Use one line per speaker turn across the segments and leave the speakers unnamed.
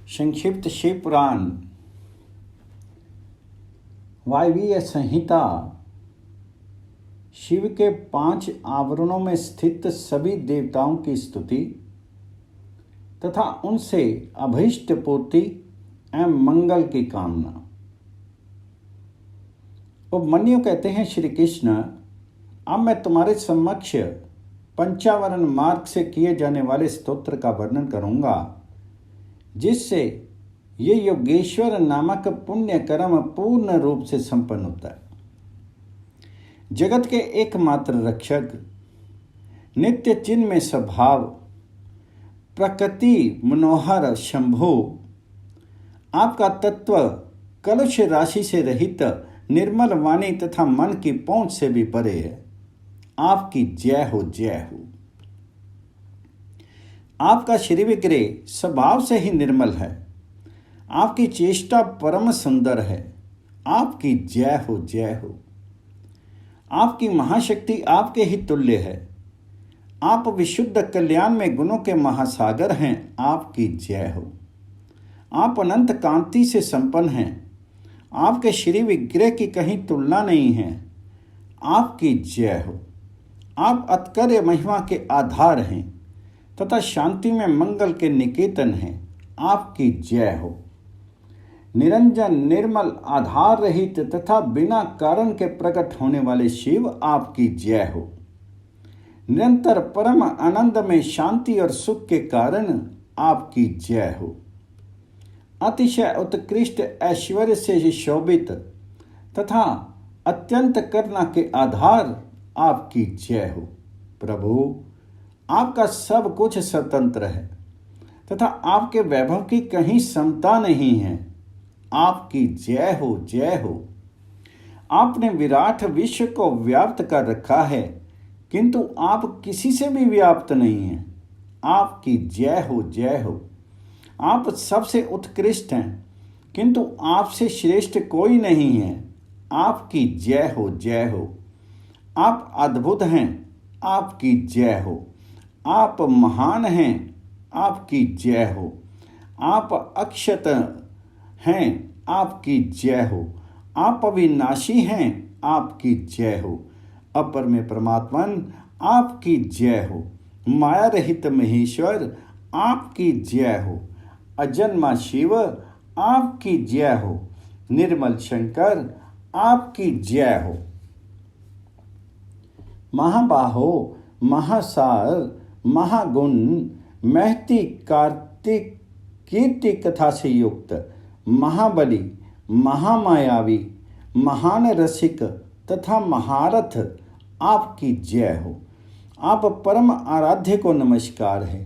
संक्षिप्त शिव पुराण वायवीय संहिता शिव के 5 आवरणों में स्थित सभी देवताओं की स्तुति तथा उनसे अभीष्ट पूर्ति एवं मंगल की कामना। उपमन्यु कहते हैं, श्री कृष्ण, अब मैं तुम्हारे समक्ष पंचावरण मार्ग से किए जाने वाले स्तोत्र का वर्णन करूंगा, जिससे ये योगेश्वर नामक पुण्य कर्म पूर्ण रूप से संपन्न होता है। जगत के एकमात्र रक्षक, नित्य चिन्ह में स्वभाव, प्रकृति मनोहर शंभो, आपका तत्व कलुष राशि से रहित, निर्मल वाणी तथा मन की पहुंच से भी परे है। आपकी जय हो, जय हो। आपका श्री विग्रह स्वभाव से ही निर्मल है, आपकी चेष्टा परम सुंदर है। आपकी जय हो, जय हो। आपकी महाशक्ति आपके ही तुल्य है। आप विशुद्ध कल्याण में गुणों के महासागर हैं। आपकी जय हो। आप अनंत कांति से संपन्न हैं। आपके श्री विग्रह की कहीं तुलना नहीं है। आपकी जय हो। आप अतकर्य महिमा के आधार हैं तथा शांति में मंगल के निकेतन हैं। आपकी जय हो। निरंजन, निर्मल, आधार रहित तथा बिना कारण के प्रकट होने वाले शिव, आपकी जय हो। निरंतर परम आनंद में शांति और सुख के कारण आपकी जय हो। अतिशय उत्कृष्ट ऐश्वर्य से शोभित तथा अत्यंत करुणा के आधार आपकी जय हो। प्रभु, आपका सब कुछ स्वतंत्र है तथा आपके वैभव की कहीं समता नहीं है। आपकी जय हो, जय हो। आपने विराट विश्व को व्याप्त कर रखा है, किंतु आप किसी से भी व्याप्त नहीं हैं। आपकी जय हो, जय हो। आप सबसे उत्कृष्ट हैं, किंतु आपसे श्रेष्ठ कोई नहीं है। आपकी जय हो, जय हो। आप अद्भुत हैं। आपकी जय हो। आप महान हैं। आपकी जय हो। आप अक्षत हैं। आपकी जय हो। आप अविनाशी हैं। आपकी जय हो। अपर में परमात्मन, आपकी जय हो। माया रहित महेश्वर, आपकी जय हो। अजन्मा शिव, आपकी जय हो। निर्मल शंकर, आपकी जय हो। महाबाहो, महासार, महागुण, महती कार्तिक कीर्ति कथा से युक्त, महाबली, महामायावी, महान रसिक तथा महारथ, आपकी जय हो। आप परम आराध्य को नमस्कार है।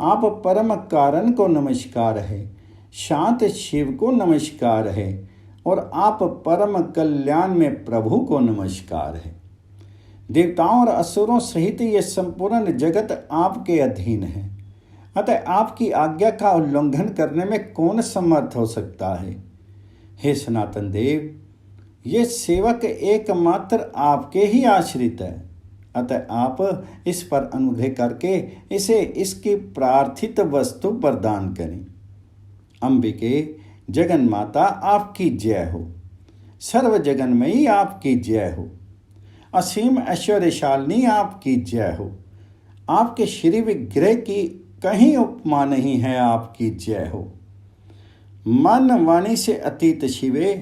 आप परम कारण को नमस्कार है। शांत शिव को नमस्कार है। और आप परम कल्याण में प्रभु को नमस्कार है। देवताओं और असुरों सहित ये संपूर्ण जगत आपके अधीन है, अतः आपकी आज्ञा का उल्लंघन करने में कौन समर्थ हो सकता है। हे सनातन देव, ये सेवक एकमात्र आपके ही आश्रित है, अतः आप इस पर अनुग्रह करके इसे इसकी प्रार्थित वस्तु प्रदान करें। अंबिके, जगन माता, आपकी जय हो। सर्व जगन्मयी, आपकी जय हो। असीम ऐश्वर्यशालिनी, आपकी जय हो। आपके श्री विग्रह की कहीं उपमा नहीं है। आपकी जय हो। मन वाणी से अतीत शिवे,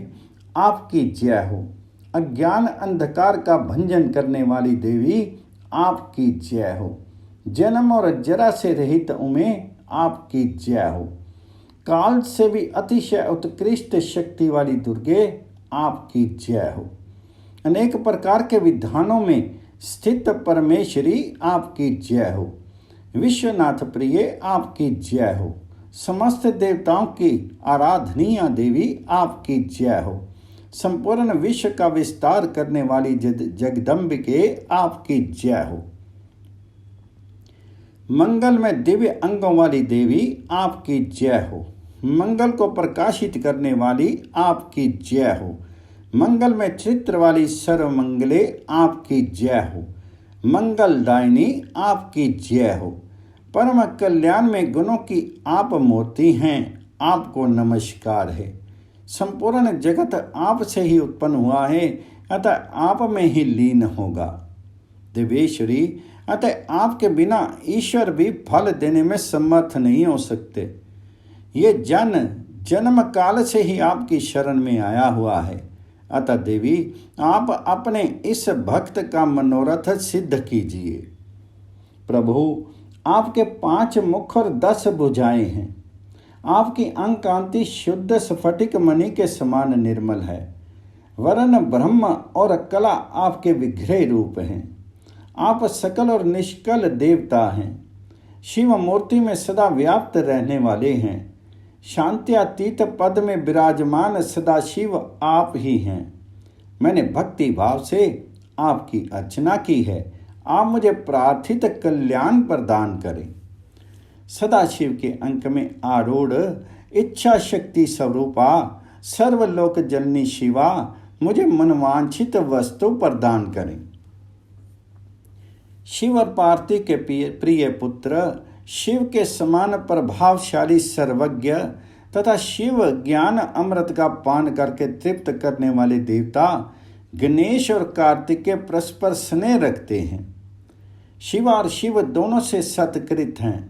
आपकी जय हो। अज्ञान अंधकार का भंजन करने वाली देवी, आपकी जय हो। जन्म और जरा से रहित उमे, आपकी जय हो। काल से भी अतिशय उत्कृष्ट शक्ति वाली दुर्गे, आपकी जय हो। अनेक प्रकार के विधानों में स्थित परमेश्वरी, आपकी जय हो। विश्वनाथ प्रिय, आपकी जय हो। समस्त देवताओं की आराधनीय देवी, आपकी जय हो। संपूर्ण विश्व का विस्तार करने वाली जगदम्बिके, आपकी जय हो। मंगल में दिव्य अंगों वाली देवी, आपकी जय हो। मंगल को प्रकाशित करने वाली, आपकी जय हो। मंगल में चित्र वाली सर्वमंगले, आपकी जय हो। मंगलदायिनी, आपकी जय हो। परम कल्याण में गुणों की आप मूर्ति हैं, आपको नमस्कार है। संपूर्ण जगत आपसे ही उत्पन्न हुआ है, अतः आप में ही लीन होगा। देवेश्वरी, अतः आपके बिना ईश्वर भी फल देने में समर्थ नहीं हो सकते। ये जन्म काल से ही आपकी शरण में आया हुआ है। अतः देवी, आप अपने इस भक्त का मनोरथ सिद्ध कीजिए। प्रभु, आपके 5 मुख और 10 भुजाएं हैं। आपकी अंग कांति शुद्ध स्फटिक मणि के समान निर्मल है। वर्ण ब्रह्म और कला आपके विग्रह रूप हैं। आप सकल और निष्कल देवता हैं। शिव मूर्ति में सदा व्याप्त रहने वाले हैं। शांत्यातीत पद में विराजमान सदाशिव आप ही हैं। मैंने भक्ति भाव से आपकी अर्चना की है। आप मुझे प्रार्थित कल्याण प्रदान करें। सदाशिव के अंक में आरूढ़ इच्छा शक्ति स्वरूपा सर्वलोक जननी शिवा मुझे मनवांछित वस्तु प्रदान करें। शिव और पार्वती के प्रिय पुत्र, शिव के समान प्रभावशाली सर्वज्ञ तथा शिव ज्ञान अमृत का पान करके तृप्त करने वाले देवता गणेश और कार्तिकेय परस्पर स्नेह रखते हैं। शिव और शिव दोनों से सत्कृत हैं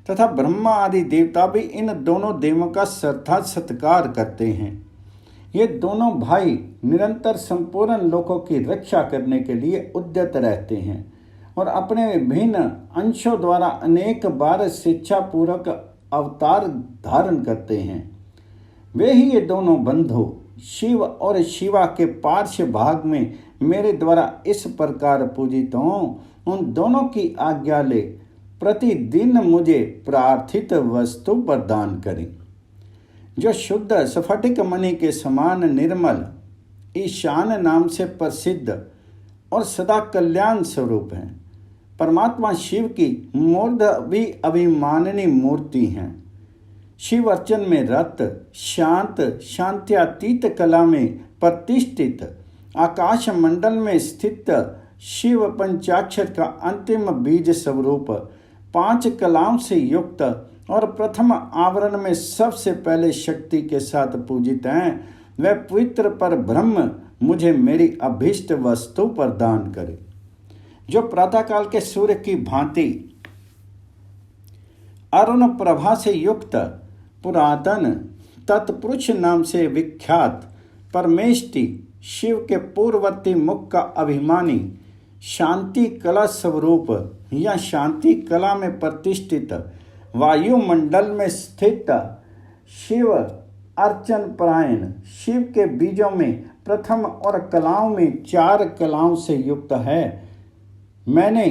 तथा ब्रह्मा आदि देवता भी इन दोनों देवों का श्रद्धा सत्कार करते हैं। ये दोनों भाई निरंतर संपूर्ण लोकों की रक्षा करने के लिए उद्यत रहते हैं और अपने विभिन्न अंशों द्वारा अनेक बार शिक्षापूर्वक अवतार धारण करते हैं। वे ही ये दोनों बंधु शिव और शिवा के पार्श्व भाग में मेरे द्वारा इस प्रकार पूजित हों, उन दोनों की आज्ञा ले प्रतिदिन मुझे प्रार्थित वस्तु प्रदान करें। जो शुद्ध स्फटिक मणि के समान निर्मल ईशान नाम से प्रसिद्ध और सदा कल्याण स्वरूप हैं। परमात्मा शिव की मूर्ध भी अभिमाननीय मूर्ति हैं। शिव अर्चन में रत, शांत, शांत्यातीत कला में प्रतिष्ठित, आकाश मंडल में स्थित शिव पंचाक्षर का अंतिम बीज स्वरूप, 5 कलाओं से युक्त और प्रथम आवरण में सबसे पहले शक्ति के साथ पूजित हैं। वह पवित्र पर ब्रह्म मुझे मेरी अभीष्ट वस्तु प्रदान करे। जो प्रातःकाल के सूर्य की भांति अरुण प्रभा से युक्त पुरातन तत्पुरुष नाम से विख्यात परमेष्टि शिव के पूर्ववर्ती मुख का अभिमानी शांति कला स्वरूप या शांति कला में प्रतिष्ठित वायुमंडल में स्थित शिव अर्चन परायण शिव के बीजों में प्रथम और कलाओं में 4 कलाओं से युक्त है। मैंने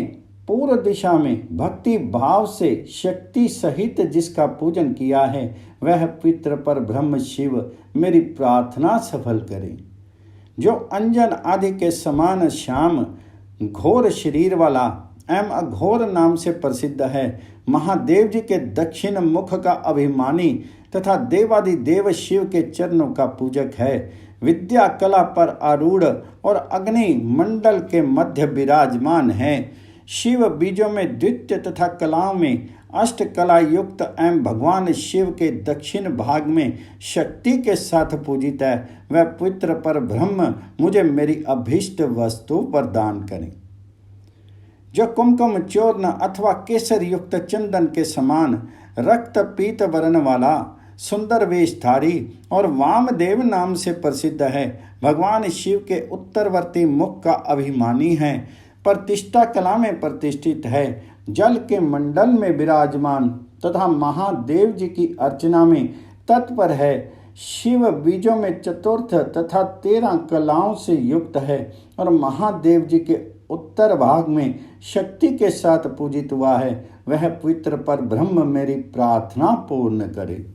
पूर्व दिशा में भक्ति भाव से शक्ति सहित जिसका पूजन किया है, वह पितृ पर ब्रह्म शिव मेरी प्रार्थना सफल करे। जो अंजन आदि के समान श्याम घोर शरीर वाला एवं अघोर नाम से प्रसिद्ध है, महादेव जी के दक्षिण मुख का अभिमानी तथा देवादिदेव शिव के चरणों का पूजक है। विद्या कला पर आरूढ़ और अग्नि मंडल के मध्य विराजमान है। शिव बीजों में द्वितीय तथा कलाओं में अष्ट कला युक्त एवं भगवान शिव के दक्षिण भाग में शक्ति के साथ पूजित है। वह पवित्र पर ब्रह्म मुझे मेरी अभीष्ट वस्तु प्रदान करें। जो कुमकुम चूर्ण अथवा केसर युक्त चंदन के समान रक्त पीत वर्ण वाला सुंदर वेशधारी और वामदेव नाम से प्रसिद्ध है, भगवान शिव के उत्तरवर्ती मुख का अभिमानी है, प्रतिष्ठा कला में प्रतिष्ठित है, जल के मंडल में विराजमान तथा महादेव जी की अर्चना में तत्पर है, शिव बीजों में चतुर्थ तथा 13 कलाओं से युक्त है और महादेव जी के उत्तर भाग में शक्ति के साथ पूजित हुआ है। वह पवित्र पर ब्रह्म मेरी प्रार्थना पूर्ण करे।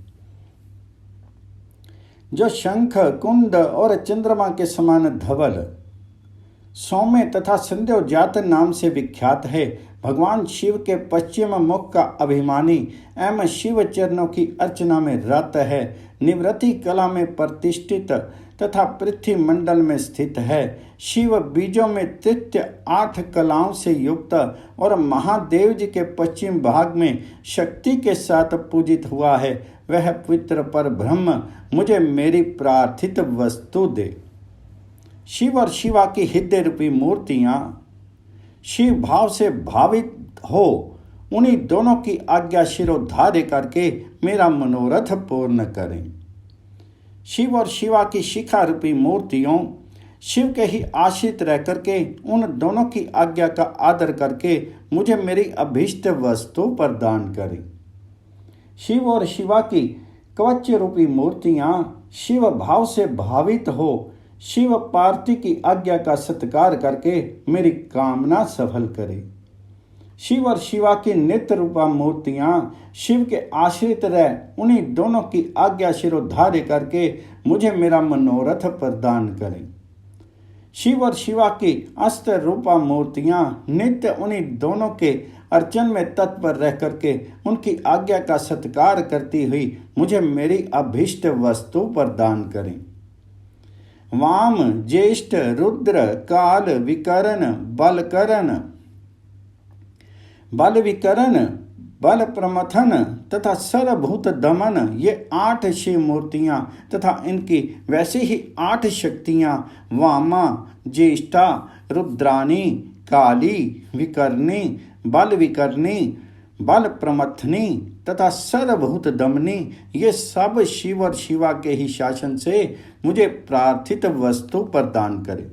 जो शंख कुंड और चंद्रमा के समान धवल सौम्य तथा संध्योजात नाम से विख्यात है, भगवान शिव के पश्चिम मुख का अभिमानी एवं शिव चरणों की अर्चना में रत है, निवृत्ति कला में प्रतिष्ठित तथा पृथ्वी मंडल में स्थित है। शिव बीजों में तृतीय 8 कलाओं से युक्त और महादेव जी के पश्चिम भाग में शक्ति के साथ पूजित हुआ है। वह पवित्र पर ब्रह्म मुझे मेरी प्रार्थित वस्तु दे। शिव और शिवा की हृदय रूपी मूर्तियां शिव भाव से भावित हो उन्हीं दोनों की आज्ञा शिरोधार्य करके मेरा मनोरथ पूर्ण करें। शिव और शिवा की शिखा रूपी मूर्तियों शिव के ही आश्रित रह करके उन दोनों की आज्ञा का आदर करके मुझे मेरी अभीष्ट वस्तु प्रदान करें। शिव और शिवा की कवच रूपी मूर्तियां शिव भाव से भावित हो शिव पार्वती की आज्ञा का सत्कार करके मेरी कामना सफल करे। शिव और शिवा की नित्य रूपा मूर्तियां शिव के आश्रित रह उन्हीं दोनों की आज्ञा शिरोधार्य करके मुझे मेरा मनोरथ प्रदान करें। शिव और शिवा की अस्त्र रूपा मूर्तियां नित्य उन्हीं दोनों के अर्चन में तत्पर रह करके उनकी आज्ञा का सत्कार करती हुई मुझे मेरी अभीष्ट वस्तु प्रदान करें। वाम ज्येष्ठ रुद्र काल विकरण बलकरण बल विकरण बल प्रमथन तथा सर्वभूत दमन ये 8 शिव मूर्तियां तथा इनकी वैसे ही 8 शक्तियां वामा ज्येष्ठा रुद्रानी काली विकर्णी बल प्रमथनी तथा सर्वभूत दमनी ये सब शिव और शिवा के ही शासन से मुझे प्रार्थित वस्तु प्रदान करे।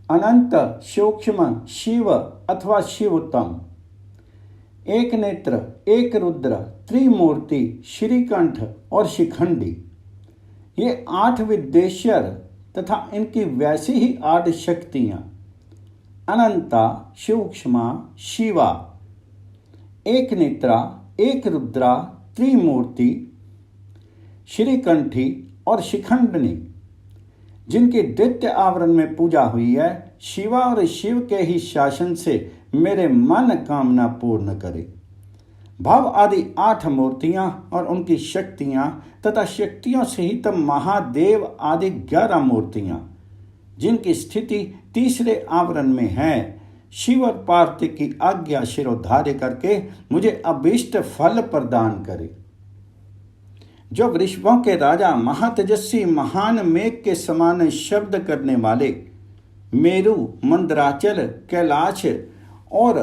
अनंत सूक्ष्म शिव अथवा शिवोत्तम, एक नेत्र, एक रुद्र, त्रिमूर्ति, श्रीकंठ और शिखंडी ये 8 विद्येश्वर तथा इनकी वैसी ही 8 शक्तियां अनंता सूक्ष्मा शिवा, एक नेत्रा, एक रुद्रा, त्रिमूर्ति, श्रीकंठी और शिखंडनी जिनकी द्वितीय आवरण में पूजा हुई है शिवा और शिव के ही शासन से मेरे मन कामना पूर्ण करे। भव आदि 8 मूर्तियां और उनकी शक्तियां तथा शक्तियों सहित महादेव आदि 11 मूर्तियां जिनकी स्थिति तीसरे आवरण में है शिव और पार्वती की आज्ञा शिरोधार्य करके मुझे अभीष्ट फल प्रदान करे। जो वृषभों के राजा महातेजस्वी महान मेघ के समान शब्द करने वाले मेरु मंदराचल कैलाश और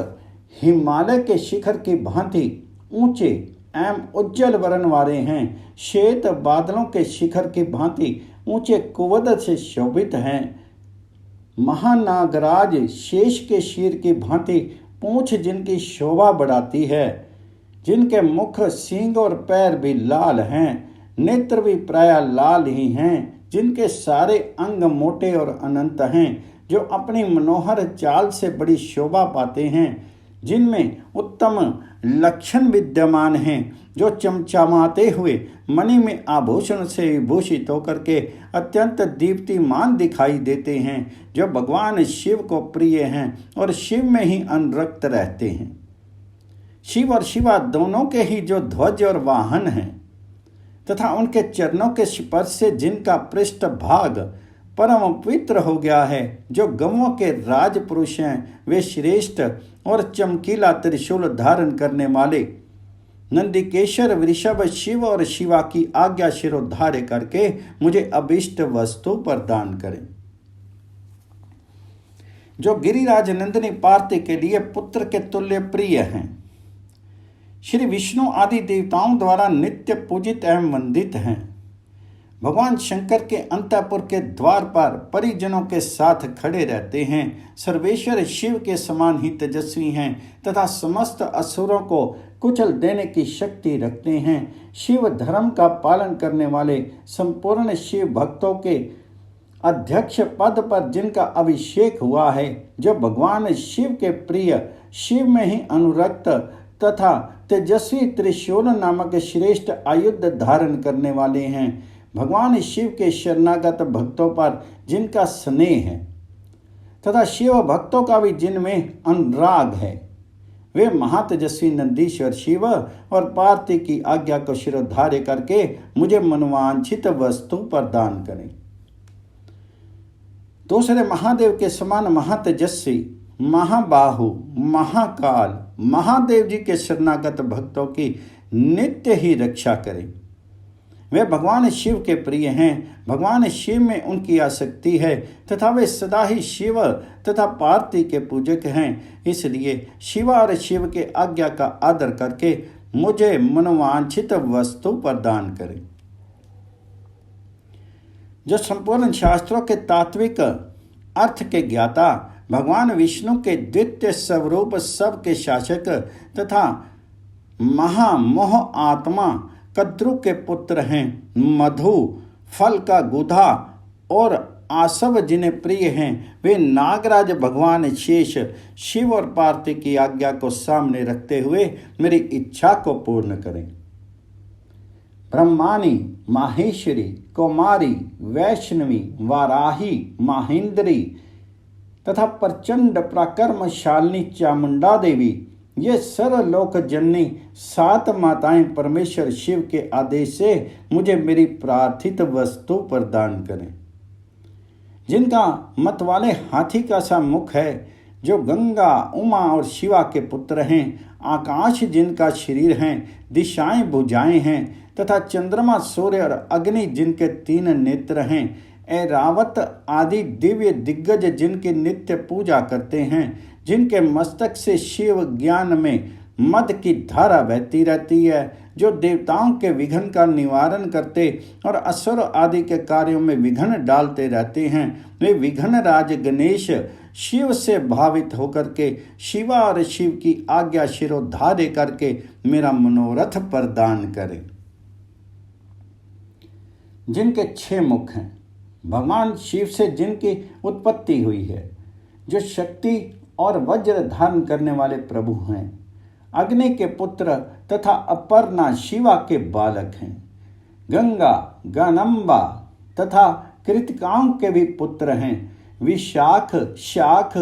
हिमालय के शिखर की भांति ऊंचे एवं उज्जवल वर्ण वाले हैं, श्वेत बादलों के शिखर की भांति ऊंचे कुवद से शोभित हैं, महानागराज शेष के शीर की भांति पूंछ जिनकी शोभा बढ़ाती है, जिनके मुख सींग और पैर भी लाल हैं, नेत्र भी प्राय लाल ही हैं, जिनके सारे अंग मोटे और अनंत हैं, जो अपनी मनोहर चाल से बड़ी शोभा पाते हैं, जिनमें उत्तम लक्षण विद्यमान हैं, जो चमचमाते हुए मणि में आभूषण से विभूषित होकर के अत्यंत दीप्तिमान दिखाई देते हैं, जो भगवान शिव को प्रिय हैं और शिव में ही अनुरक्त रहते हैं। शिव और शिवा दोनों के ही जो ध्वज और वाहन हैं तथा उनके चरणों के स्पर्श से जिनका पृष्ठ भाग परम पवित्र हो गया है, जो गवों के राज पुरुष हैं, वे श्रेष्ठ और चमकीला त्रिशूल धारण करने वाले नंदिकेश्वर वृषभ शिव और शिवा की आज्ञा शिरोधार्य करके मुझे अभीष्ट वस्तु प्रदान करें। जो गिरिराज नंदिनी पार्वती के लिए पुत्र के तुल्य प्रिय हैं, श्री विष्णु आदि देवताओं द्वारा नित्य पूजित एवं वंदित हैं, भगवान शंकर के अंतःपुर के द्वार पर परिजनों के साथ खड़े रहते हैं, सर्वेश्वर शिव के समान ही तेजस्वी हैं तथा समस्त असुरों को कुचल देने की शक्ति रखते हैं, शिव धर्म का पालन करने वाले संपूर्ण शिव भक्तों के अध्यक्ष पद पर जिनका अभिषेक हुआ है, जो भगवान शिव के प्रिय, शिव में ही अनुरक्त तथा तेजस्वी त्रिशूल नामक श्रेष्ठ आयुध धारण करने वाले हैं, भगवान शिव के शरणागत भक्तों पर जिनका स्नेह है तथा शिव भक्तों का भी जिनमें अनुराग है, वे महातेजस्वी नंदीश्वर शिव और पार्वती की आज्ञा को शिरोधार्य करके मुझे मनोवांछित वस्तु प्रदान करें। दूसरे महादेव के समान महातेजस्वी, महाबाहु, महाकाल महादेव जी के शरणागत भक्तों की नित्य ही रक्षा करें। वे भगवान शिव के प्रिय हैं, भगवान शिव में उनकी आसक्ति है तथा वे सदा ही शिव तथा पार्वती के पूजक हैं। इसलिए शिव और शिव के आज्ञा का आदर करके मुझे मनोवांछित वस्तु प्रदान करें। जो संपूर्ण शास्त्रों के तात्विक अर्थ के ज्ञाता, भगवान विष्णु के द्वितीय स्वरूप, सब के शासक तथा महामोह आत्मा कद्रु के पुत्र हैं, मधु फल का गुधा और आसव जिन्हें प्रिय हैं, वे नागराज भगवान शेष शिव और पार्वती की आज्ञा को सामने रखते हुए मेरी इच्छा को पूर्ण करें। ब्रह्मानी, माहेश्वरी, कौमारी, वैष्णवी, वाराही, माहेंद्री तथा प्रचंड पराक्रमशालिनी चामुंडा देवी, ये सर्वलोक जननी 7 माताएं परमेश्वर शिव के आदेश से मुझे मेरी प्रार्थित वस्तु प्रदान करें। जिनका मत वाले हाथी का सा मुख है, जो गंगा, उमा और शिवा के पुत्र हैं, आकाश जिनका शरीर हैं, दिशाएं भुजाएं हैं तथा चंद्रमा, सूर्य और अग्नि जिनके 3 नेत्र हैं, ऐरावत आदि दिव्य दिग्गज जिनकी नित्य पूजा करते हैं, जिनके मस्तक से शिव ज्ञान में मद की धारा बहती रहती है, जो देवताओं के विघ्न का निवारण करते और असुर आदि के कार्यों में विघ्न डालते रहते हैं, वे विघ्न राज गणेश शिव से भावित होकर के शिवा और शिव की आज्ञा शिरोधार्य करके मेरा मनोरथ प्रदान करें। जिनके 6 मुख हैं, भगवान शिव से जिनकी उत्पत्ति हुई है, जो शक्ति और वज्र धारण करने वाले प्रभु हैं, अग्नि के पुत्र तथा अपर्णा शिवा के बालक हैं, गंगा, गणम्बा तथा कृतिकाओं के भी पुत्र हैं, विशाख, शाख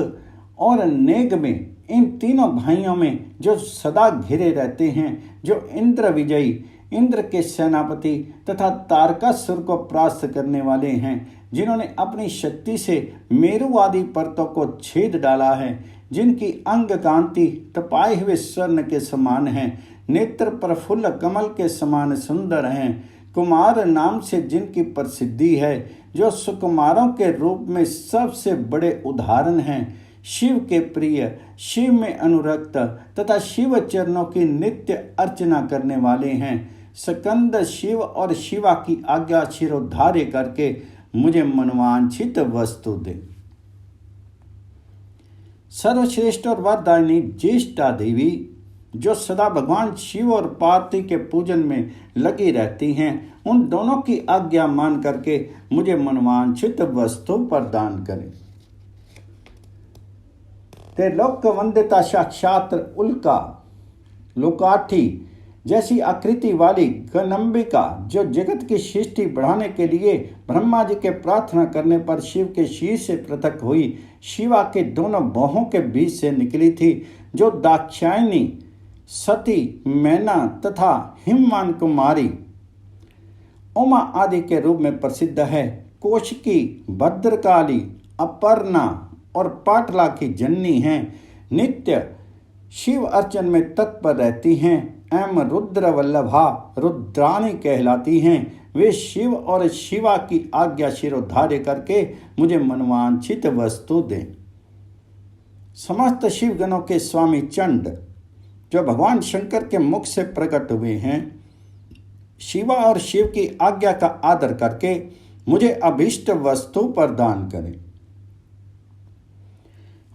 और नेग में, इन तीनों भाइयों में जो सदा घिरे रहते हैं, जो इंद्र विजयी, इंद्र के सेनापति तथा तारकासुर को परास्त करने वाले हैं, जिन्होंने अपनी शक्ति से मेरु आदि पर्वतों को छेद डाला है, जिनकी अंग कांति तपाए हुए स्वर्ण के समान है, नेत्र प्रफुल्ल कमल के समान सुंदर हैं, कुमार नाम से जिनकी प्रसिद्धि है, जो सुकुमारों के रूप में सबसे बड़े उदाहरण हैं, शिव के प्रिय, शिव में अनुरक्त तथा शिव चरणों की नित्य अर्चना करने वाले हैं, स्कंद शिव और शिवा की आज्ञा शिरोधार्य करके मुझे मनवांछित वस्तु दे। सर्वश्रेष्ठ और वरदायिनी ज्येष्ठा देवी, जो सदा भगवान शिव और पार्वती के पूजन में लगी रहती हैं, उन दोनों की आज्ञा मान करके मुझे मनवांछित वस्तु प्रदान करें। त्रिलोक वंदिता साक्षात उल्का, लोकाठी जैसी आकृति वाली गणम्बिका, जो जगत की सृष्टि बढ़ाने के लिए ब्रह्मा जी के प्रार्थना करने पर शिव के शीश से पृथक हुई, शिवा के दोनों बाहों के बीच से निकली थी, जो दाक्षायणी, सती, मैना तथा हिमवान कुमारी, उमा आदि के रूप में प्रसिद्ध है, कोशकी, भद्रकाली, अपर्णा और पाटला की जननी हैं, नित्य शिव अर्चन में तत्पर रहती हैं एवं रुद्र वल्लभा रुद्राणी कहलाती हैं। वे शिव और शिवा की आज्ञा शिरोधार्य करके मुझे मनवांछित वस्तु दें। समस्त शिव गणों के स्वामी चंड, जो भगवान शंकर के मुख से प्रकट हुए हैं, शिवा और शिव की आज्ञा का आदर करके मुझे अभीष्ट वस्तु प्रदान करें।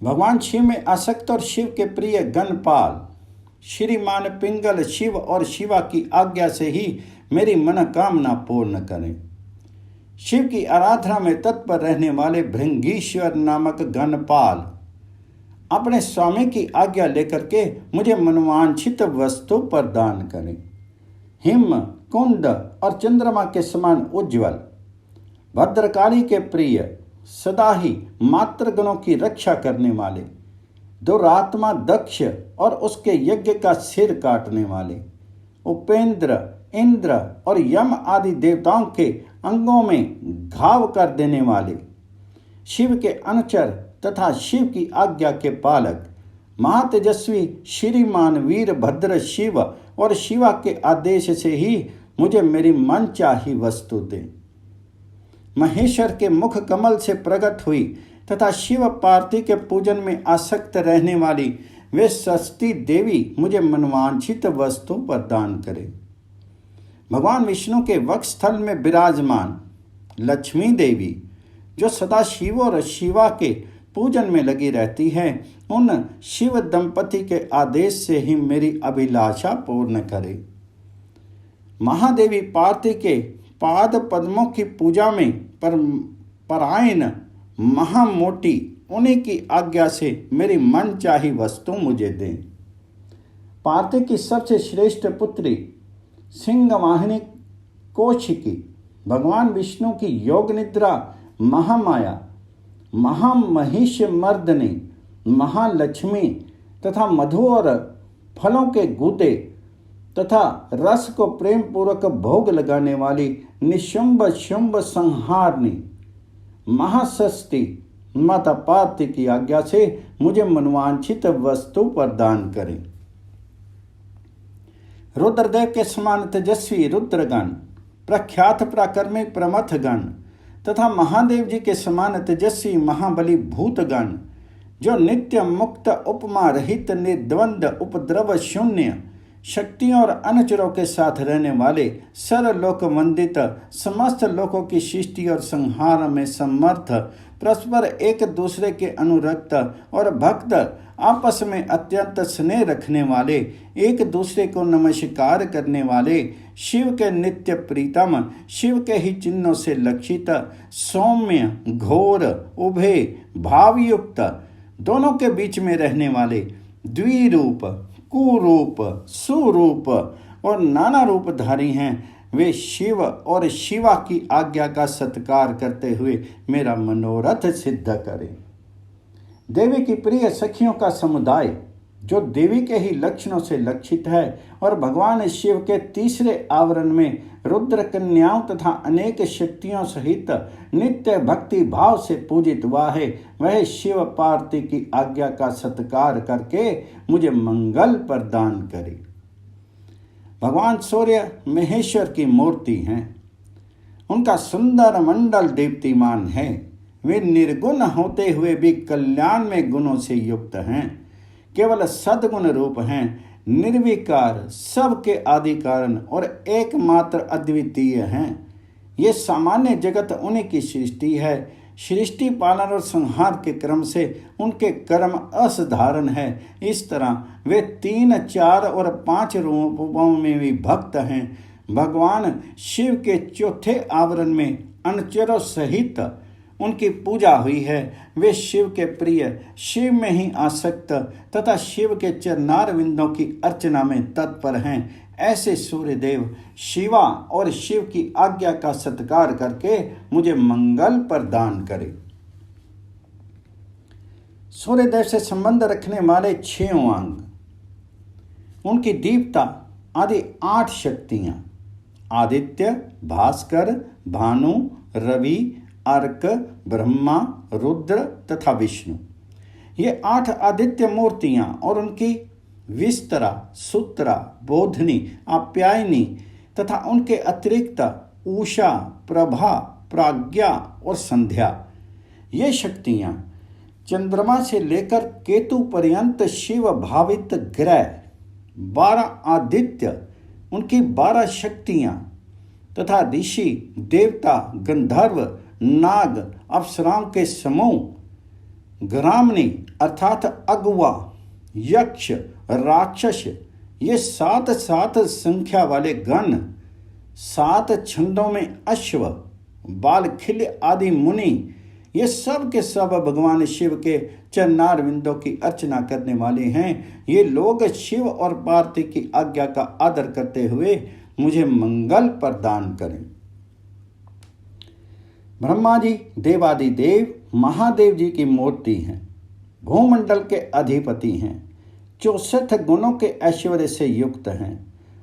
भगवान शिव में आसक्त और शिव के प्रिय गणपाल श्रीमान पिंगल शिव और शिवा की आज्ञा से ही मेरी मनोकामना पूर्ण करें। शिव की आराधना में तत्पर रहने वाले भृंगीश्वर नामक गणपाल अपने स्वामी की आज्ञा लेकर के मुझे मनवांछित वस्तु प्रदान करें। हिम, कुंद और चंद्रमा के समान उज्ज्वल, भद्रकाली के प्रिय, सदा ही मातृगणों की रक्षा करने वाले, दुरात्मा दक्ष और उसके यज्ञ का सिर काटने वाले, उपेंद्र, इंद्र और यम आदि देवताओं के अंगों में घाव कर देने वाले, शिव के अनुचर तथा शिव की आज्ञा के पालक, महातेजस्वी श्रीमान वीरभद्र शिव और शिवा के आदेश से ही मुझे मेरी मनचाही वस्तु दे। महेश्वर के मुख कमल से प्रकट हुई तथा शिव पार्वती के पूजन में आसक्त रहने वाली वे षष्ठी देवी मुझे मनवांछित वस्तु प्रदान करे। भगवान विष्णु के वक्षस्थल में विराजमान लक्ष्मी देवी जो सदा शिव और शिवा के पूजन में लगी रहती है, उन शिव दंपति के आदेश से ही मेरी अभिलाषा पूर्ण करे। महादेवी पार्वती के पाद पद्मों की पूजा में परायण महामोटी उन्हीं की आज्ञा से मेरी मनचाही वस्तु मुझे दें। पार्वती की सबसे श्रेष्ठ पुत्री सिंहवाहिनी कौशिकी, भगवान विष्णु की योग निद्रा महामाया, महामहिष मर्दनी, महालक्ष्मी तथा मधु और फलों के गूदे तथा रस को प्रेम पूर्वक भोग लगाने वाली निशुंभ शुंभ संहारनी महाषष्ठी माता पार्वती की आज्ञा से मुझे मनवांछित वस्तु प्रदान करें। रुद्रदेव के समान तेजस्वी रुद्रगण, प्रख्यात पराक्रमी प्रमथगण तथा महादेव जी के समान तेजस्वी महाबली भूतगण, जो नित्य मुक्त उपमा रहित निर्द्वंद उपद्रव शून्य शक्तियों और अनुचरों के साथ रहने वाले सर्वलोक वंदित, समस्त लोकों की सृष्टि और संहार में समर्थ, परस्पर एक दूसरे के अनुरक्त और भक्त, आपस में अत्यंत स्नेह रखने वाले, एक दूसरे को नमस्कार करने वाले, शिव के नित्य प्रीतम, शिव के ही चिन्हों से लक्षित, सौम्य, घोर, उभय, भावयुक्त, दोनों के बीच में रहने वाले, द्विरूप, कुरूप, सुरूप और नाना रूपधारी हैं, वे शिव और शिवा की आज्ञा का सत्कार करते हुए मेरा मनोरथ सिद्ध करें। देवी की प्रिय सखियों का समुदाय जो देवी के ही लक्षणों से लक्षित है और भगवान शिव के तीसरे आवरण में रुद्र कन्याओं तथा अनेक शक्तियों सहित नित्य भक्ति भाव से पूजित हुआ है, वह शिव पार्वती की आज्ञा का सत्कार करके मुझे मंगल प्रदान करे। भगवान सूर्य महेश्वर की मूर्ति हैं। उनका सुंदर मंडल दीप्तिमान है। वे निर्गुण होते हुए भी कल्याण में गुणों से युक्त हैं, केवल सद्गुण रूप हैं, निर्विकार, सबके आदि कारण और एकमात्र अद्वितीय हैं। ये सामान्य जगत उन्हीं की सृष्टि है। सृष्टि पालन और संहार के क्रम से उनके कर्म असाधारण है। इस तरह वे 3, 4 और 5 रूपों में भी भक्त हैं। भगवान शिव के चौथे आवरण में अनुचरों सहित उनकी पूजा हुई है। वे शिव के प्रिय, शिव में ही आसक्त तथा शिव के चरणारविंदों की अर्चना में तत्पर हैं। ऐसे सूर्यदेव शिवा और शिव की आज्ञा का सत्कार करके मुझे मंगल प्रदान करे। सूर्यदेव से संबंध रखने वाले 6 अंग, उनकी दीप्ता आदि 8 शक्तियां, आदित्य, भास्कर, भानु, रवि, अर्क, ब्रह्मा, रुद्र तथा विष्णु। ये 8 आदित्य मूर्तियां और उनकी विस्तरा, सूत्रा, बोधनी, आप्यायनी तथा उनके अतिरिक्त उषा, प्रभा, प्राज्ञा और संध्या, ये शक्तियां चंद्रमा से लेकर केतु पर्यंत शिव भावित ग्रह, 12 आदित्य, उनकी 12 शक्तियां तथा ऋषि, देवता, गंधर्व, नाग, अप्सराओं के समूह, ग्रामणी अर्थात अगुआ, यक्ष, राक्षस, ये 7 संख्या वाले गण, 7 छंदों में अश्व, बालखिल्य आदि मुनि, ये सब के सब भगवान शिव के चरणारविंदों की अर्चना करने वाले हैं। ये लोग शिव और पार्वती की आज्ञा का आदर करते हुए मुझे मंगल प्रदान करें। ब्रह्मा जी देवादिदेव महादेव जी की मूर्ति हैं। भूमंडल के अधिपति हैं, 64 गुणों के ऐश्वर्य से युक्त हैं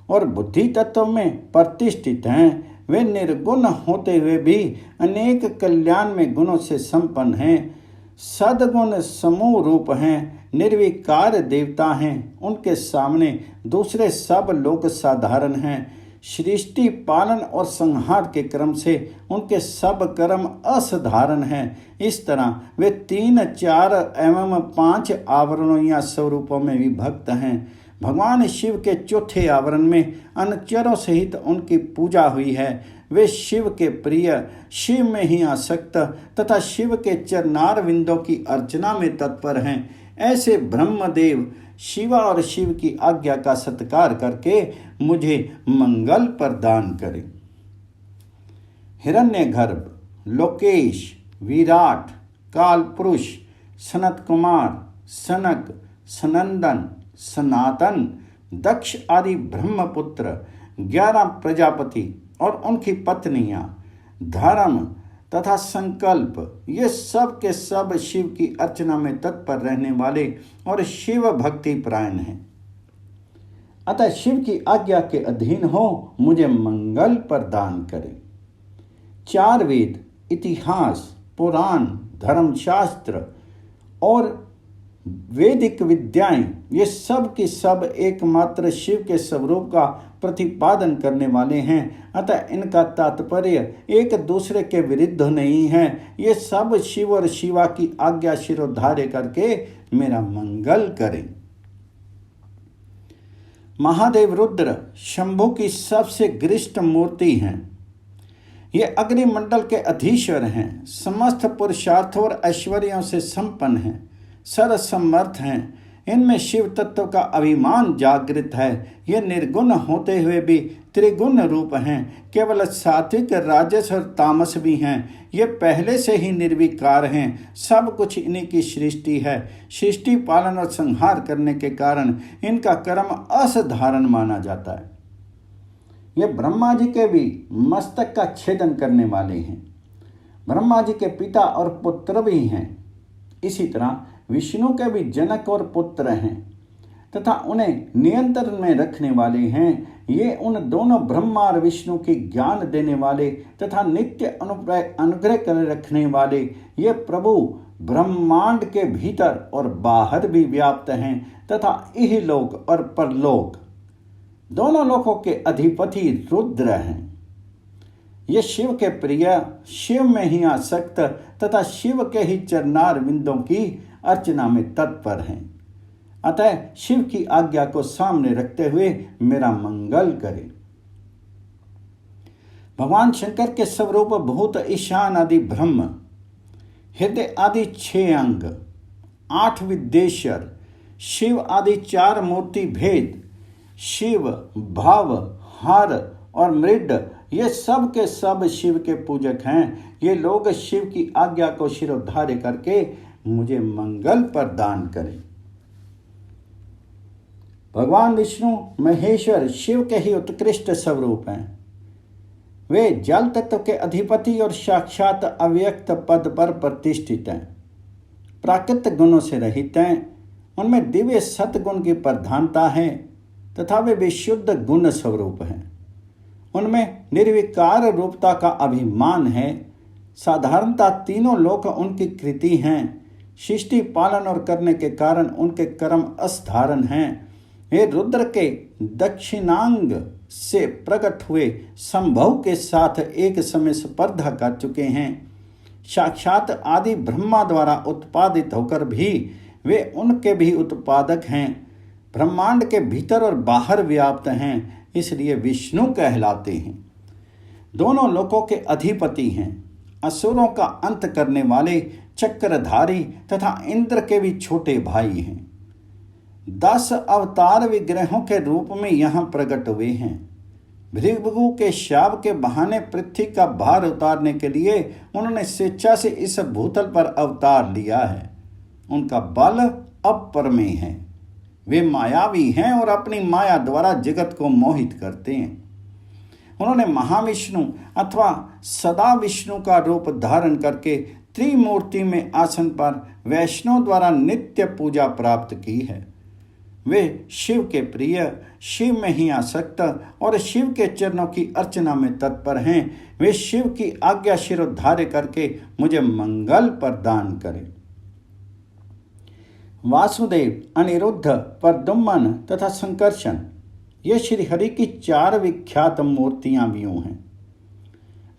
और बुद्धि तत्व में प्रतिष्ठित हैं। वे निर्गुण होते हुए भी अनेक कल्याण में गुणों से संपन्न हैं, सद्गुण समूह रूप हैं, निर्विकार देवता हैं। उनके सामने दूसरे सब लोग साधारण हैं। सृष्टि पालन और संहार के क्रम से उनके सब कर्म असाधारण हैं। इस तरह वे 3, 4 एवं 5 आवरणों या स्वरूपों में विभक्त हैं। भगवान शिव के चौथे आवरण में अनुचरों सहित उनकी पूजा हुई है। वे शिव के प्रिय, शिव में ही आसक्त तथा शिव के चरणारविंदों की अर्चना में तत्पर हैं। ऐसे ब्रह्मदेव शिवा और शिव की आज्ञा का सत्कार करके मुझे मंगल प्रदान करें। हिरण्यगर्भ, लोकेश, विराट, कालपुरुष, सनत कुमार, सनक, सनंदन, सनातन, दक्ष आदि ब्रह्मपुत्र, 11 प्रजापति और उनकी पत्नियां, धर्म तथा संकल्प, ये सब के सब शिव की अर्चना में तत्पर रहने वाले और शिव भक्ति परायण हैं। अतः शिव की आज्ञा के अधीन हो, मुझे मंगल प्रदान करें। 4 वेद, इतिहास, पुराण, धर्मशास्त्र और वैदिक विद्याएं, ये सब की सब एकमात्र शिव के स्वरूप का प्रतिपादन करने वाले हैं। अतः इनका तात्पर्य एक दूसरे के विरुद्ध नहीं है। ये सब शिव और शिवा की आज्ञा शिरोधार्य करके मेरा मंगल करें। महादेव रुद्र शंभु की सबसे गरिष्ठ मूर्ति हैं। ये अग्निमंडल के अधीश्वर हैं, समस्त पुरुषार्थों और ऐश्वर्यों से संपन्न हैं, सर्वसमर्थ हैं। इनमें शिव तत्व का अभिमान जागृत है। ये निर्गुण होते हुए भी त्रिगुण रूप हैं, केवल सात्विक, राजस और तामस भी हैं। ये पहले से ही निर्विकार हैं, सब कुछ इन्हीं की सृष्टि है। सृष्टि पालन और संहार करने के कारण इनका कर्म असाधारण माना जाता है। ये ब्रह्मा जी के भी मस्तक का छेदन करने वाले हैं। ब्रह्मा जी के पिता और पुत्र भी हैं। इसी तरह विष्णु के भी जनक और पुत्र हैं तथा उन्हें नियंत्रण में रखने वाले हैं। ये उन दोनों ब्रह्मा और विष्णु की ज्ञान देने वाले तथा नित्य अनुग्रह कर रखने वाले ये प्रभु ब्रह्मांड के भीतर और बाहर भी व्याप्त हैं तथा इहलोक और परलोक दोनों लोकों के अधिपति रुद्र हैं। ये शिव के प्रिय, शिव में ही आसक्त तथा शिव के ही चरणार बिंदों की अर्चना में तत्पर हैं। अतः शिव की आज्ञा को सामने रखते हुए मेरा मंगल करें। भगवान शंकर के स्वरूप भूत, ईशान आदि ब्रह्म, हृदय आदि 6 अंग, 8 विद्येश्वर, शिव आदि 4 मूर्ति भेद, शिव, भाव, हर और मृड, ये सब के सब शिव के पूजक हैं। ये लोग शिव की आज्ञा को शिरोधार्य करके मुझे मंगल प्रदान करें। भगवान विष्णु महेश्वर शिव के ही उत्कृष्ट स्वरूप हैं। वे जल तत्व के अधिपति और साक्षात अव्यक्त पद पर प्रतिष्ठित हैं। प्राकृतिक गुणों से रहित हैं। उनमें दिव्य सतगुण की प्रधानता है तथा वे विशुद्ध गुण स्वरूप हैं। उनमें निर्विकार रूपता का अभिमान है। साधारणता तीनों लोक उनकी कृति हैं। सृष्टि पालन और करने के कारण उनके कर्म असाधारण हैं। वे रुद्र के दक्षिणांग से प्रकट हुए संभव के साथ एक समय स्पर्धा कर चुके हैं। साक्षात आदि ब्रह्मा द्वारा उत्पादित होकर भी वे उनके भी उत्पादक हैं। ब्रह्मांड के भीतर और बाहर व्याप्त हैं, इसलिए विष्णु कहलाते हैं। दोनों लोकों के अधिपति हैं। असुरों का अंत करने वाले चक्रधारी तथा इंद्र के भी छोटे भाई हैं। 10 अवतार विग्रहों के रूप में यहाँ प्रकट हुए हैं। भृगु के शाप के बहाने पृथ्वी का भार उतारने के लिए उन्होंने स्वेच्छा से इस भूतल पर अवतार लिया है। उनका बल अपरमेय है। वे मायावी हैं और अपनी माया द्वारा जगत को मोहित करते हैं। उन्होंने महाविष्णु अथवा सदा विष्णु का रूप धारण करके त्रिमूर्ति में आसन पर वैष्णव द्वारा नित्य पूजा प्राप्त की है। वे शिव के प्रिय, शिव में ही आसक्त और शिव के चरणों की अर्चना में तत्पर हैं। वे शिव की आज्ञा शिरोधार्य करके मुझे मंगल प्रदान करें। वासुदेव, अनिरुद्ध, प्रद्युम्न तथा संकर्षण, ये श्री हरि की 4 विख्यात मूर्तियां भी हैं।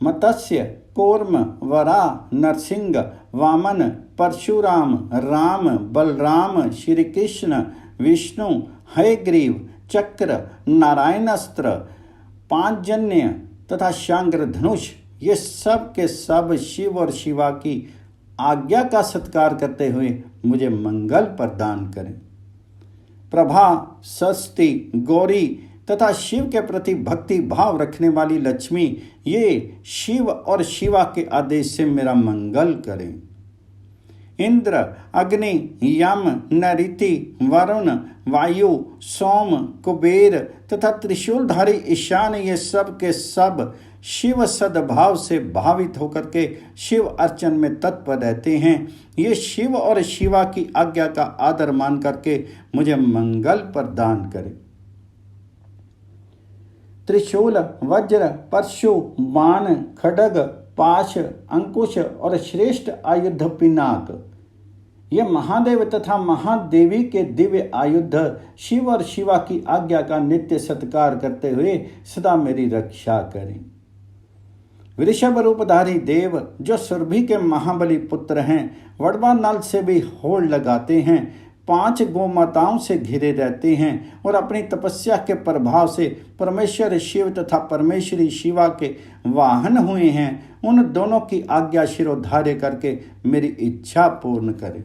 मत्स्य, कूर्म, वराह, नरसिंह, वामन, परशुराम, राम, बलराम, श्री कृष्ण, विष्णु, हयग्रीव, चक्र, नारायणास्त्र, पांचजन्य तथा शांग्र धनुष, ये सब के सब शिव और शिवा की आज्ञा का सत्कार करते हुए मुझे मंगल प्रदान करें। प्रभा, सरस्वती, गौरी तथा शिव के प्रति भक्ति भाव रखने वाली लक्ष्मी, ये शिव और शिवा के आदेश से मेरा मंगल करें। इंद्र, अग्नि, यम, नैऋति, वरुण, वायु, सोम, कुबेर तथा त्रिशूलधारी ईशान, ये सब के सब शिव सद्भाव से भावित होकर के शिव अर्चन में तत्पर रहते हैं। ये शिव और शिवा की आज्ञा का आदर मान करके मुझे मंगल प्रदान करें। त्रिशूल, वज्र, परशु, बाण, खड्ग, पाश, अंकुश और श्रेष्ठ आयुध पिनाक, ये महादेव तथा महादेवी के दिव्य आयुध शिव और शिवा की आज्ञा का नित्य सत्कार करते हुए सदा मेरी रक्षा करें। वृषभ रूपधारी देव, जो सुरभि के महाबली पुत्र हैं, वड़वा नल से भी होड़ लगाते हैं, 5 गोमाताओं से घिरे रहते हैं और अपनी तपस्या के प्रभाव से परमेश्वर शिव तथा परमेश्वरी शिवा के वाहन हुए हैं, उन दोनों की आज्ञा शिरोधार्य करके मेरी इच्छा पूर्ण करें।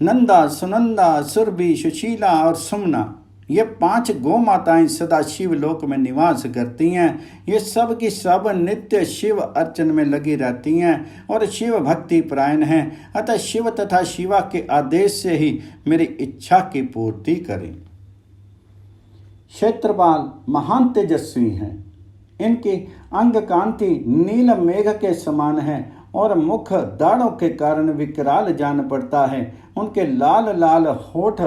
नंदा, सुनंदा, सुरभि, सुशीला और सुमना, ये 5 गौ माताएं सदा शिव लोक में निवास करती हैं। ये सब की सब नित्य शिव अर्चन में लगी रहती हैं और शिव भक्ति परायण हैं। अतः शिव तथा शिवा के आदेश से ही मेरी इच्छा की पूर्ति करें। क्षेत्रपाल महान तेजस्वी हैं। इनकी अंग कांति नील मेघ के समान है और मुख दाढ़ों के कारण विकराल जान पड़ता है। उनके लाल लाल होठ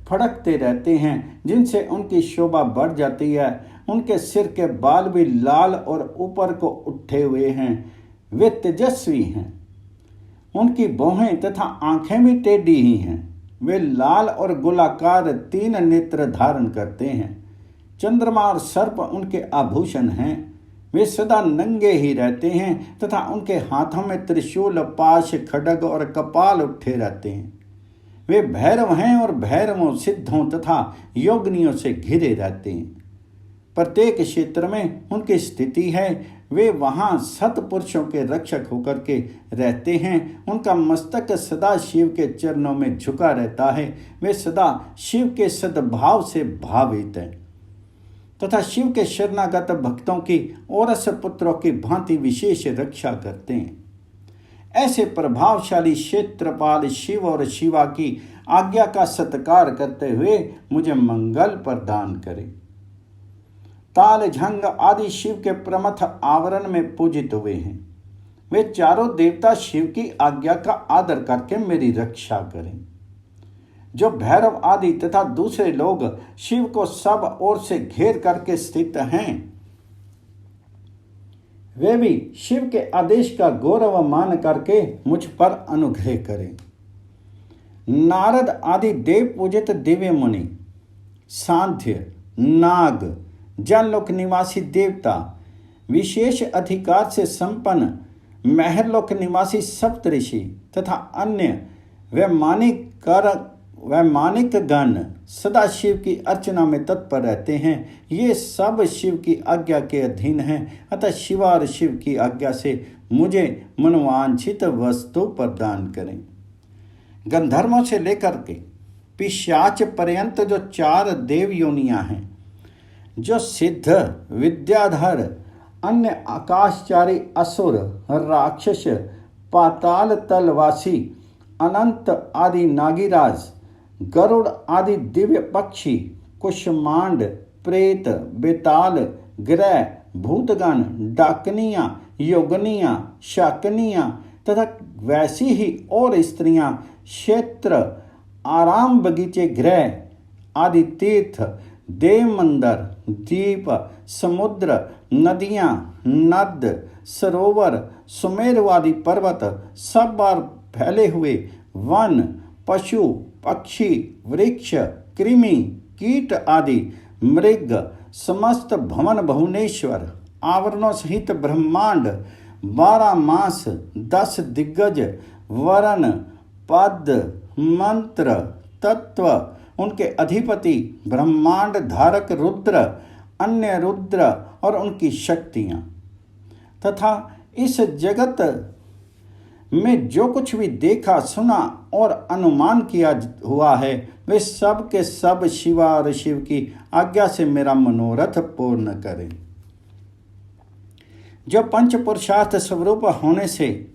फड़कते रहते हैं, जिनसे उनकी शोभा बढ़ जाती है। उनके सिर के बाल भी लाल और ऊपर को उठे हुए हैं। वे तेजस्वी हैं। उनकी भौहें तथा आंखें भी टेढ़ी ही हैं। वे लाल और गोलाकार 3 नेत्र धारण करते हैं। चंद्रमा और सर्प उनके आभूषण हैं। वे सदा नंगे ही रहते हैं तथा उनके हाथों में त्रिशूल, पाश, खड्ग और कपाल उठे रहते हैं। वे भैरव हैं और भैरवों, सिद्धों तथा योगिनियों से घिरे रहते हैं। प्रत्येक क्षेत्र में उनकी स्थिति है। वे वहाँ सत्पुरुषों के रक्षक होकर के रहते हैं। उनका मस्तक सदा शिव के चरणों में झुका रहता है। वे सदा शिव के सद्भाव से भावित हैं तथा शिव के शरणागत भक्तों की औरस पुत्रों की भांति विशेष रक्षा करते हैं। ऐसे प्रभावशाली क्षेत्रपाल शिव और शिवा की आज्ञा का सत्कार करते हुए मुझे मंगल प्रदान करें। ताल, झंग आदि शिव के प्रमथ आवरण में पूजित हुए हैं। वे चारों देवता शिव की आज्ञा का आदर करके मेरी रक्षा करें। जो भैरव आदि तथा दूसरे लोग शिव को सब ओर से घेर करके स्थित हैं, वे भी शिव के आदेश का गौरव मान करके मुझ पर अनुग्रह करें। नारद आदि देव पूजित दिव्य मुनि, सांध्य, नाग, जनलोक निवासी देवता, विशेष अधिकार से संपन्न महरलोक निवासी सप्तऋषि तथा अन्य वैमानिक गण सदा शिव की अर्चना में तत्पर रहते हैं। ये सब शिव की आज्ञा के अधीन हैं। अतः शिवा और शिव की आज्ञा से मुझे मनोवांछित वस्तु प्रदान करें। गंधर्वों से लेकर के पिशाच पर्यंत जो 4 देव योनियां हैं, जो सिद्ध, विद्याधर, अन्य आकाशचारी असुर, राक्षस, पाताल तलवासी, अनंत आदि नागीराज, गरुड़ आदि दिव्य पक्षी, कुष्मांड, प्रेत, बेताल, ग्रह, भूतगण, डाकनियां, योगनियाँ, शाकनियाँ तथा वैसी ही और स्त्रियाँ क्षेत्र, आराम बगीचे, गृह आदि, तीर्थ, देव मंदिर, द्वीप, समुद्र, नदियाँ, नद, सरोवर, सुमेरु आदि पर्वत, सब बार फैले हुए वन, पशु, पक्षी, वृक्ष, कृमि, कीट आदि, मृग, समस्त भवन भुवनेश्वर, आवरणों सहित ब्रह्मांड, 12 मास, 10 दिग्गज, वरण, पद, मंत्र, तत्व, उनके अधिपति, ब्रह्मांड धारक रुद्र, अन्य रुद्र और उनकी शक्तियाँ, तथा इस जगत में जो कुछ भी देखा, सुना और अनुमान किया हुआ है, वे सब के सब शिवा और शिव की आज्ञा से मेरा मनोरथ पूर्ण करें। जो पंच पुरुषार्थ स्वरूप होने से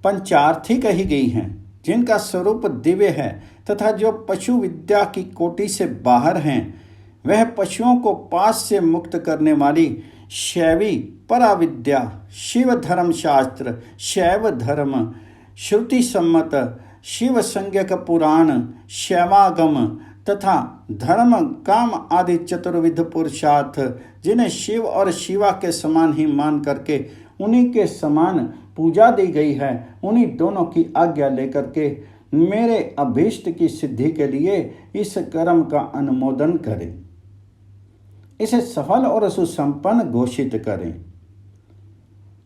पंचार्थी कही गई हैं, जिनका स्वरूप दिव्य है तथा जो पशु विद्या की कोटि से बाहर हैं, वह पशुओं को पास से मुक्त करने वाली शैवी पराविद्या, शिव धर्म शास्त्र, शैव धर्म, श्रुति सम्मत, शिव संज्ञक पुराण, शैवागम तथा धर्म, काम आदि चतुर्विध पुरुषार्थ, जिन्हें शिव और शिवा के समान ही मान करके उन्हीं के समान पूजा दी गई है, उन्हीं दोनों की आज्ञा लेकर के मेरे अभीष्ट की सिद्धि के लिए इस कर्म का अनुमोदन करें, इसे सफल और सुसंपन्न घोषित करें।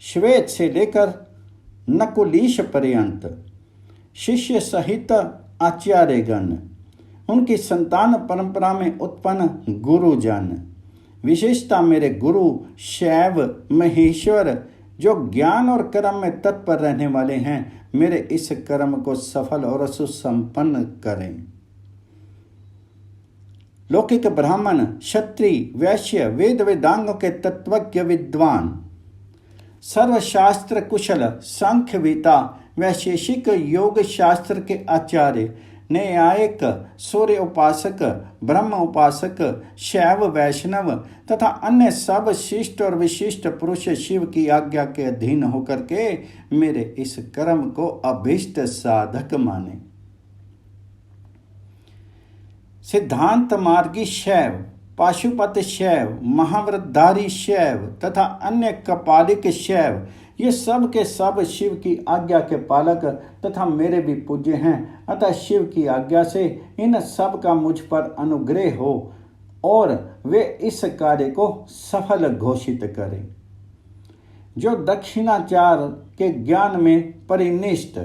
श्वेत से लेकर नकुलीश पर्यंत शिष्य सहित आचार्यगण, उनकी संतान परंपरा में उत्पन्न गुरुजन, विशेषता मेरे गुरु शैव महेश्वर, जो ज्ञान और कर्म में तत्पर रहने वाले हैं, मेरे इस कर्म को सफल और सुसंपन्न करें। लौकिक ब्राह्मण, क्षत्रिय, वैश्य, वेद वेदांगों के तत्वज्ञ विद्वान, सर्वशास्त्र कुशल, सांख्यवेता, वैशेषिक योग शास्त्र के आचार्य, न्यायिक, सूर्य उपासक, ब्रह्म उपासक, शैव वैष्णव तथा अन्य सब शिष्ट और विशिष्ट पुरुष शिव की आज्ञा के अधीन होकर के मेरे इस कर्म को अभीष्ट साधक माने। सिद्धांत मार्गी शैव, पाशुपत शैव, महाव्रतधारी शैव तथा अन्य कपालिक शैव, ये सब के सब शिव की आज्ञा के पालक तथा मेरे भी पूज्य हैं। अतः शिव की आज्ञा से इन सब का मुझ पर अनुग्रह हो और वे इस कार्य को सफल घोषित करें। जो दक्षिणाचार के ज्ञान में परिनिष्ठ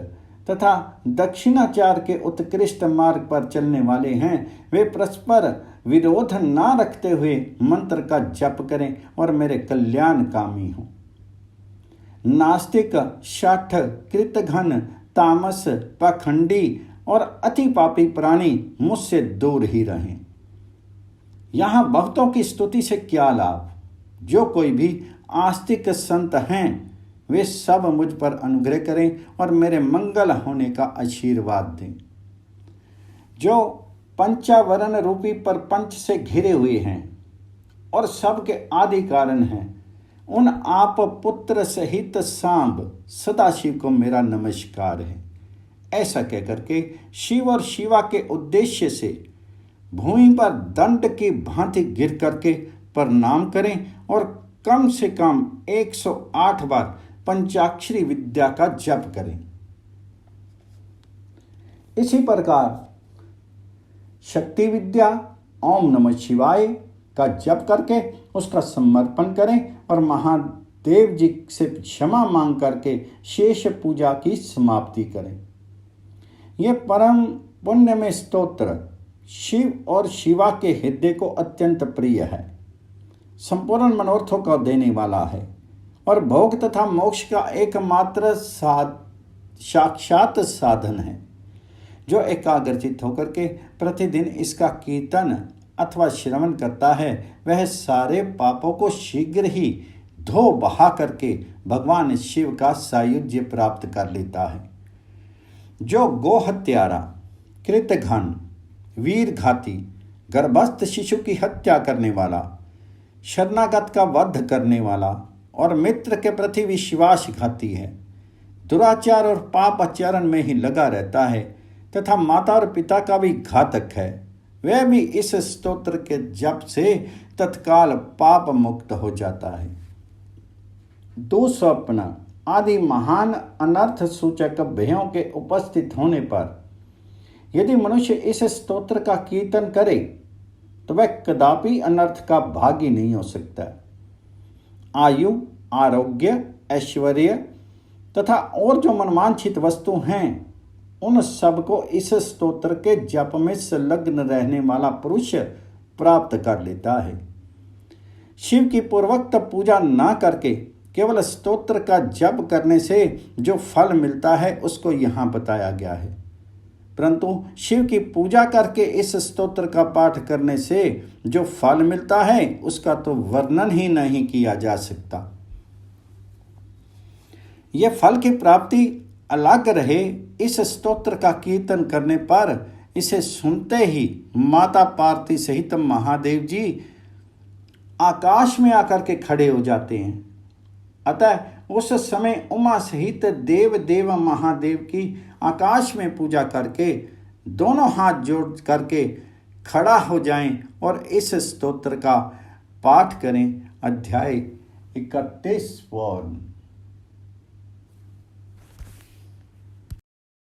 तथा दक्षिणाचार के उत्कृष्ट मार्ग पर चलने वाले हैं, वे परस्पर विरोध न रखते हुए मंत्र का जप करें और मेरे कल्याणकामी हों। नास्तिक, शठ, कृतघ्न, तामस, पाखंडी और अति पापी प्राणी मुझसे दूर ही रहें। यहाँ भक्तों की स्तुति से क्या लाभ? जो कोई भी आस्तिक संत हैं, वे सब मुझ पर अनुग्रह करें और मेरे मंगल होने का आशीर्वाद दें। जो पंचावरण रूपी पर पंच से घिरे हुए हैं और सबके आदि कारण हैं, उन आप पुत्र सहित सांब सदाशिव को मेरा नमस्कार है। ऐसा कहकर के शिव और शिवा के उद्देश्य से भूमि पर दंड की भांति गिर करके प्रणाम करें और कम से कम 108 बार पंचाक्षरी विद्या का जप करें। इसी प्रकार शक्ति विद्या ओम नमः शिवाय का जप करके उसका समर्पण करें और महादेव जी से क्षमा मांग करके शेष पूजा की समाप्ति करें। यह परम पुण्य में स्तोत्र शिव और शिवा के हृदय को अत्यंत प्रिय है, संपूर्ण मनोरथों का देने वाला है और भोग तथा मोक्ष का एकमात्र साक्षात साधन है। जो एकाग्रचित होकर के प्रतिदिन इसका कीर्तन अथवा श्रवण करता है, वह सारे पापों को शीघ्र ही धो बहा करके भगवान शिव का सायुज्य प्राप्त कर लेता है। जो गोहत्यारा, कृतघ्न, वीरघाती, गर्भस्थ शिशु की हत्या करने वाला, शरणागत का वध करने वाला, और मित्र के प्रति विश्वासघाती है, दुराचार और पाप आचरण में ही लगा रहता है तथा माता और पिता का भी घातक है, वह भी इस स्तोत्र के जप से तत्काल पाप मुक्त हो जाता है। दुस्वप्न आदि महान अनर्थ सूचक भयों के उपस्थित होने पर यदि मनुष्य इस स्तोत्र का कीर्तन करे तो वह कदापि अनर्थ का भागी नहीं हो सकता। आयु, आरोग्य, ऐश्वर्य तथा और जो मनवांछित वस्तु हैं उन सबको इस स्तोत्र के जप में संलग्न रहने वाला पुरुष प्राप्त कर लेता है। शिव की पूर्वोक्त पूजा न करके केवल स्तोत्र का जप करने से जो फल मिलता है उसको यहाँ बताया गया है, परंतु शिव की पूजा करके इस स्तोत्र का पाठ करने से जो फल मिलता है उसका तो वर्णन ही नहीं किया जा सकता। यह फल की प्राप्ति अलग रहे, इस स्तोत्र का कीर्तन करने पर इसे सुनते ही माता पार्वती सहित महादेव जी आकाश में आकर के खड़े हो जाते हैं। अतः उस समय उमा सहित देव देव महादेव की आकाश में पूजा करके दोनों हाथ जोड़ करके खड़ा हो जाएं और इस स्तोत्र का पाठ करें। अध्याय 31 पूर्ण।